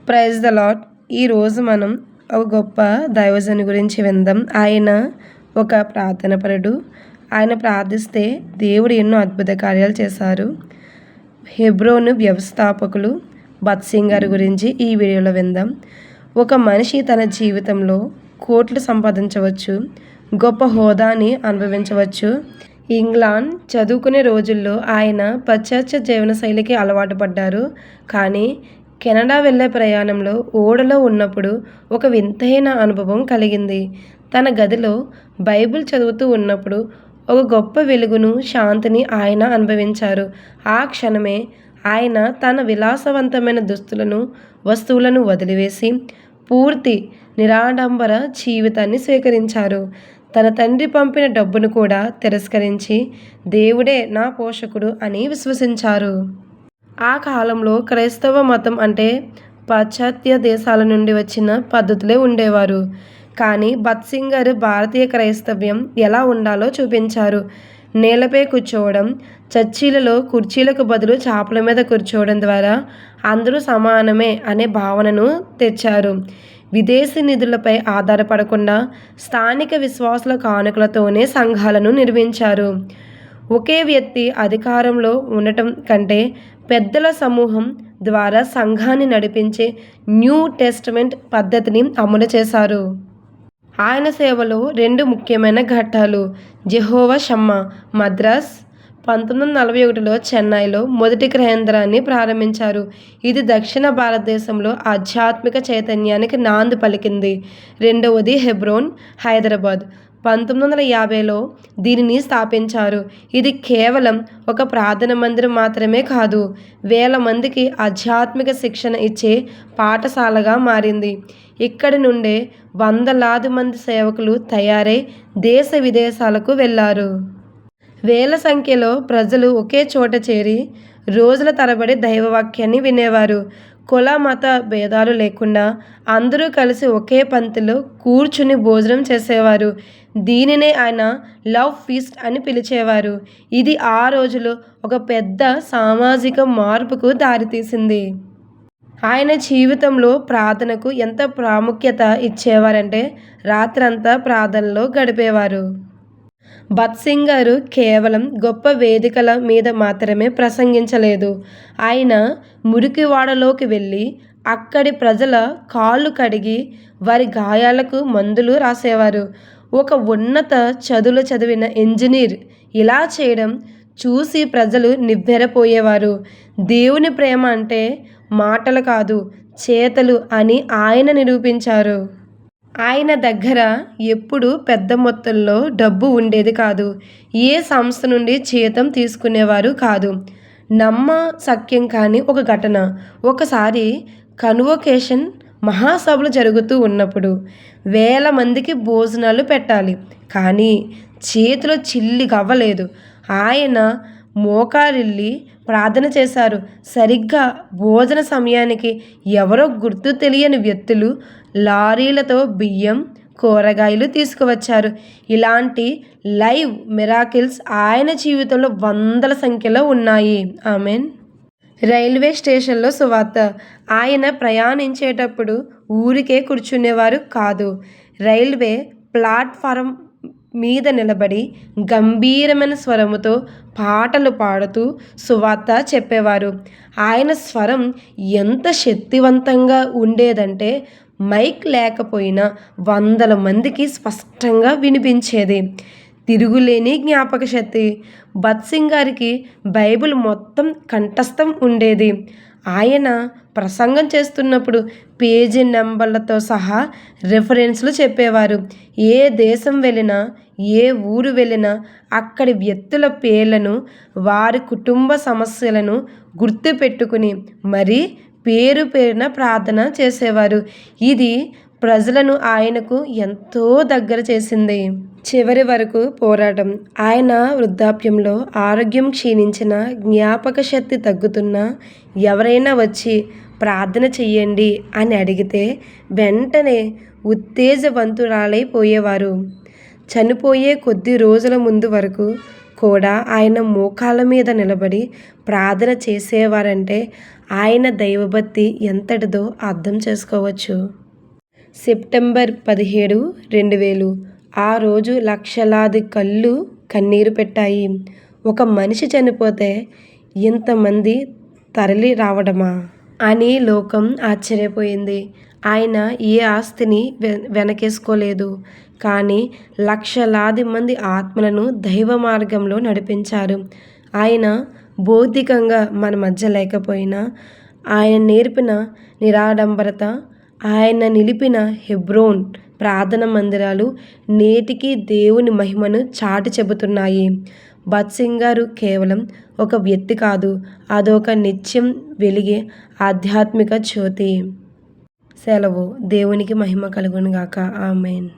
Praise the lord. ఈరోజు మనం ఒక గొప్ప దైవజనుని గురించి విందాం. ఆయన ఒక ప్రార్థనపరుడు. ఆయన ప్రార్థిస్తే దేవుడు ఎన్నో అద్భుత కార్యాలు చేశారు. హెబ్రోను వ్యవస్థాపకులు బత్సింగ్ గారి గురించి ఈ వీడియోలో విందాం. ఒక మనిషి తన జీవితంలో కోట్లు సంపాదించవచ్చు, గొప్ప హోదాని అనుభవించవచ్చు. ఇంగ్లాండ్ చదువుకునే రోజుల్లో ఆయన పాశ్చాత్య జీవన శైలికి అలవాటు పడ్డారు. కానీ కెనడా వెళ్ళే ప్రయాణంలో ఓడలో ఉన్నప్పుడు ఒక వింతైన అనుభవం కలిగింది. తన గదిలో బైబిల్ చదువుతూ ఉన్నప్పుడు ఒక గొప్ప వెలుగును, శాంతిని ఆయన అనుభవించారు. ఆ క్షణమే ఆయన తన విలాసవంతమైన దుస్తులను, వస్తువులను వదిలివేసి పూర్తి నిరాడంబర జీవితాన్ని స్వీకరించారు. తన తండ్రి పంపిన డబ్బును కూడా తిరస్కరించి దేవుడే నా పోషకుడు అని విశ్వసించారు. ఆ కాలంలో క్రైస్తవ మతం అంటే పాశ్చాత్య దేశాల నుండి వచ్చిన పద్ధతులే ఉండేవారు. కానీ బత్సింగ్ గారు భారతీయ క్రైస్తవ్యం ఎలా ఉండాలో చూపించారు. నేలపై కూర్చోవడం, చర్చిలలో కుర్చీలకు బదులు చాపల మీద కూర్చోవడం ద్వారా అందరూ సమానమే అనే భావనను తెచ్చారు. విదేశీ నిధులపై ఆధారపడకుండా స్థానిక విశ్వాసుల కానుకలతోనే సంఘాలను నిర్మించారు. ఒకే వ్యక్తి అధికారంలో ఉండటం కంటే పెద్దల సమూహం ద్వారా సంఘాన్ని నడిపించే న్యూ టెస్టమెంట్ పద్ధతిని అమలు చేశారు. ఆయన సేవలో 2 ముఖ్యమైన ఘట్టాలు. జెహోవా షమ్మా మద్రాస్ 1941లో చెన్నైలో మొదటి కేంద్రాన్ని ప్రారంభించారు. ఇది దక్షిణ భారతదేశంలో ఆధ్యాత్మిక చైతన్యానికి నాంది పలికింది. రెండవది హెబ్రోన్, హైదరాబాద్ 1950లో దీనిని స్థాపించారు. ఇది కేవలం ఒక ప్రార్థన మందిరం మాత్రమే కాదు, వేల మందికి ఆధ్యాత్మిక శిక్షణ ఇచ్చే పాఠశాలగా మారింది. ఇక్కడి నుండే వందలాది మంది సేవకులు తయారై దేశ విదేశాలకు వెళ్ళారు. వేల సంఖ్యలో ప్రజలు ఒకే చోట చేరి రోజుల తరబడి దైవవాక్యాన్ని వినేవారు. కుల మత భేదాలు లేకుండా అందరూ కలిసి ఒకే పంక్తిలో కూర్చుని భోజనం చేసేవారు. దీనినే ఆయన లవ్ ఫీస్ట్ అని పిలిచేవారు. ఇది ఆ రోజులో ఒక పెద్ద సామాజిక మార్పుకు దారితీసింది. ఆయన జీవితంలో ప్రార్థనకు ఎంత ప్రాముఖ్యత ఇచ్చేవారంటే రాత్రంతా ప్రార్థనలో గడిపేవారు. బత్సింగ్ గారు కేవలం గొప్ప వేదికల మీద మాత్రమే ప్రసంగించలేదు. ఆయన మురికివాడలోకి వెళ్ళి అక్కడి ప్రజల కాళ్ళు కడిగి వారి గాయాలకు మందులు రాసేవారు. ఒక ఉన్నత చదువులు చదివిన ఇంజనీర్ ఇలా చేయడం చూసి ప్రజలు నివ్వెరపోయేవారు. దేవుని ప్రేమ అంటే మాటలు కాదు, చేతలు అని ఆయన నిరూపించారు. ఆయన దగ్గర ఎప్పుడూ పెద్ద మొత్తంలో డబ్బు ఉండేది కాదు. ఏ సంస్థ నుండి జీతం తీసుకునేవారు కాదు. నమ్మశక్యం కాని ఒక ఘటన. ఒకసారి కన్వోకేషన్ మహాసభలు జరుగుతూ ఉన్నప్పుడు వేల మందికి భోజనాలు పెట్టాలి. కానీ చేతిలో చిల్లి గవ్వలేదు. ఆయన మోకారిల్లి ప్రార్థన చేశారు. సరిగ్గా భోజన సమయానికి ఎవరో గుర్తు తెలియని వ్యక్తులు లారీలతో బియ్యం, కూరగాయలు తీసుకువచ్చారు. ఇలాంటి లైవ్ మిరాకిల్స్ ఆయన జీవితంలో వందల సంఖ్యలో ఉన్నాయి. ఆమెన్. రైల్వే స్టేషన్లో సువార్త. ఆయన ప్రయాణించేటప్పుడు ఊరికే కూర్చునేవారు కాదు. రైల్వే ప్లాట్ఫారం మీద నిలబడి గంభీరమైన స్వరముతో పాటలు పాడుతూ సువార్త చెప్పేవారు. ఆయన స్వరం ఎంత శక్తివంతంగా ఉండేదంటే మైక్ లేకపోయినా వందల మందికి స్పష్టంగా వినిపించేది. తిరుగులేని జ్ఞాపక శక్తి. బత్సింగ్ గారికి బైబిల్ మొత్తం కంఠస్థం ఉండేది. ఆయన ప్రసంగం చేస్తున్నప్పుడు పేజీ నెంబర్లతో సహా రెఫరెన్స్లు చెప్పేవారు. ఏ దేశం వెళ్ళినా, ఏ ఊరు వెళ్ళినా అక్కడి వ్యక్తుల పేర్లను, వారి కుటుంబ సమస్యలను గుర్తుపెట్టుకుని మరీ పేరు పేరున ప్రార్థన చేసేవారు. ఇది ప్రజలను ఆయనకు ఎంతో దగ్గర చేసింది. చివరి వరకు పోరాటం. ఆయన వృద్ధాప్యంలో ఆరోగ్యం క్షీణించిన, జ్ఞాపక శక్తి తగ్గుతున్నా ఎవరైనా వచ్చి ప్రార్థన చెయ్యండి అని అడిగితే వెంటనే ఉత్తేజవంతురాలైపోయేవారు. చనిపోయే కొద్ది రోజుల ముందు వరకు కూడా ఆయన మోకాళ్ళ మీద నిలబడి ప్రార్థన చేసేవారంటే ఆయన దైవభక్తి ఎంతటిదో అర్థం చేసుకోవచ్చు. సెప్టెంబర్ 17, 2000 ఆ రోజు లక్షలాది కళ్ళు కన్నీరు పెట్టాయి. ఒక మనిషి చనిపోతే ఇంతమంది తరలి రావడమా అని లోకం ఆశ్చర్యపోయింది. ఆయన ఏ ఆస్తిని వెనకేసుకోలేదు, కానీ లక్షలాది మంది ఆత్మలను దైవ మార్గంలో నడిపించారు. ఆయన భౌతికంగా మన మధ్య లేకపోయినా ఆయన నేర్పిన నిరాడంబరత, ఆయన నిలిపిన హెబ్రోన్ ప్రార్థన మందిరాలు నేటికి దేవుని మహిమను చాటి చెబుతున్నాయి. భగత్ సింగ్ గారు కేవలం ఒక వ్యక్తి కాదు, అదొక నిత్యం వెలిగే ఆధ్యాత్మిక జ్యోతి. సెలవు. దేవునికి మహిమ కలుగును గాక. ఆమేన్.